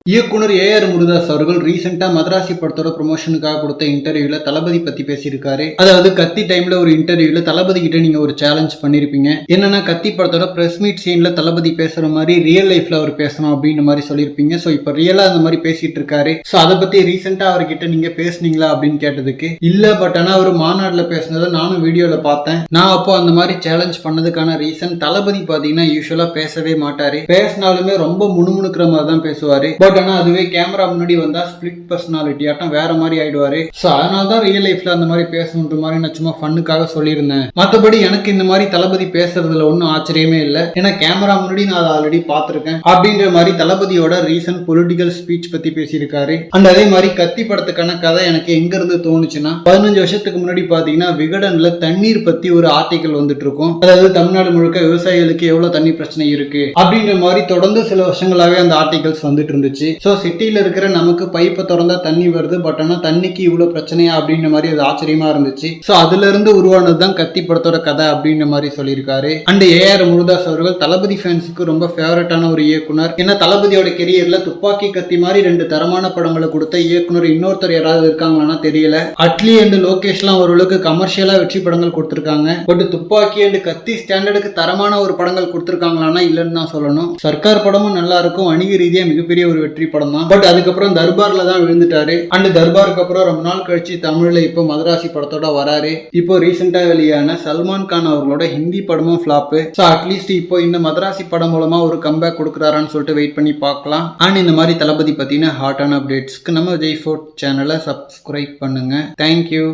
இயக்குனர் ஏஆர் முருகதாஸ் அவர்கள் ரீசெண்டா மதராசி படத்தோட ப்ரொமோஷனுக்காக கொடுத்த இன்டர்வியூல தளபதி பத்தி பேசியிருக்காரு. அதாவது கத்தி டைம்ல ஒரு இன்டர்வியூல தளபதி கிட்ட நீங்க ஒரு சேலஞ்ச் பண்ணிருப்பீங்க. என்னன்னா கத்தி படத்தோட பிரஸ் மீட் சீன்ல தளபதி பேசுற மாதிரி ரியல் லைஃப்ல அவர் பேசணும் அப்படின்ற மாதிரி சொல்லியிருப்பீங்க. சோ இப்ப ரியலா அந்த மாதிரி பேசிட்டு இருக்காரு. சோ அதை பத்தி ரீசெண்டா அவர்கிட்ட நீங்க பேசுனீங்களா அப்படின்னு கேட்டதுக்கு இல்ல, பட் ஆனா அவர் மாநாடுல பேசினதை நானும் வீடியோல பார்த்தேன். நான் அப்போ அந்த மாதிரி சேலஞ்ச் பண்ணதுக்கான ரீசன் தளபதி பாத்தீங்கன்னா யூஸ்வலா பேசவே மாட்டாரு. பேசினாலுமே ரொம்ப முணுமுணுக்கிற மாதிரி தான் பேசுவாரு. பட் ஆனா அதுவே கேமரா முன்னாடி வந்தா ஸ்பிளிட் பர்சனாலிட்டி ஆட்டம் வேற மாதிரி ஆயிடுவாரு. சோ அதனால தான் ரியல் லைஃப்ல அந்த மாதிரி பேசணுன்ற மாதிரி நான் சும்மா ஃபன்னுக்காக சொல்லியிருந்தேன். மத்தபடி எனக்கு இந்த மாதிரி தளபதி பேசுறதுல ஒன்றும் ஆச்சரியமே இல்லை. ஏன்னா கேமரா முன்னாடி நான் அதை ஆல்ரெடி பார்த்திருக்கேன் அப்படின்ற மாதிரி தளபதியோட ரீசன்ட் பொலிட்டிக்கல் ஸ்பீச் பத்தி பேசியிருக்காரு. அண்ட் அதே மாதிரி கத்தி படத்துக்கான கதை எனக்கு எங்க இருந்து தோணுச்சுன்னா 15 வருஷத்துக்கு முன்னாடி பாத்தீங்கன்னா விகடன்ல தண்ணீர் பத்தி ஒரு ஆர்டிகல் வந்துட்டு இருக்கும். அதாவது தமிழ்நாடு முழுக்க விவசாயிகளுக்கு எவ்வளவு தண்ணி பிரச்சனை இருக்கு அப்படின்ற மாதிரி தொடர்ந்து சில வருஷங்களாவே அந்த ஆர்டிகல்ஸ் வந்துட்டு இருந்துச்சு. சோ சிட்டில இருக்கிற நமக்கு பைப்பை திறந்தா தண்ணி வருது, பட் ஆனா தண்ணிக்கு இவ்வளவு பிரச்சனையா அப்படின்ற மாதிரி அது ஆச்சரியமா இருந்துச்சு. சோ அதுல இருந்து உருவானதுதான் கத்தி படத்தோட கதை அப்படின்ற மாதிரி சொல்லியிருக்காரு. அண்ட் ஏஆர் முருகதாஸ் அவர்கள் தளபதி ஃபேன்ஸுக்கு ரொம்ப ஃபேவரட்டான ஒரு இயக்குனர். ஏன்னா தளபதியோட கெரியர்ல துப்பாக்கி கத்தி மாதிரி 2 தரமான படங்களை கொடுத்த இயக்குனர் இன்னொருத்தர் யாராவது இருக்காங்களான்னா தெரியல. அட்லி அண்ட் லோகேஷ்லாம் ஓரளவுக்கு கமர்ஷியலா வெற்றி படங்கள் கொடுத்திருக்காங்க. பட் துப்பாக்கி அண்ட் கத்தி ஸ்டாண்டர்டுக்கு தரமான ஒரு படங்கள் கொடுத்திருக்காங்களான்னா இல்லைன்னு தான் சொல்லணும். சர்க்கார் படமும் நல்லா இருக்கும், வணிக ரீதியா மிகப்பெரிய ஒரு வெற்றி படம் தான். பட் அதுக்கப்புறம் தர்பார்ல தான் விழுந்துட்டாரு. அண்ட் தர்பாருக்கு அப்புறம் ரொம்ப நாள் கழிச்சு தமிழ்ல இப்போ மதராசி படத்தோட வராரு. இப்போ ரீசெண்டா வெளியான சல்மான் கான் அவர்களோட ஹிந்தி படமும் ஃபிளாப். சோ அட்லீஸ்ட் இப்போ இந்த மதராசி படம் மூலமா ஒரு கம்பேக் கொடுக்குறாரான்னு சொல்லிட்டு வெயிட் பண்ணி பார்க்கலாம். அண்ட் இந்த மாதிரி தளபதி பத்தின ஹாட்டான அப்டேட்ஸ்க்கு நம்ம விஜய் ஃபோர்ட் சேனலை சப்ஸ்கிரைப் பண்ணுங்க. தேங்க்யூ.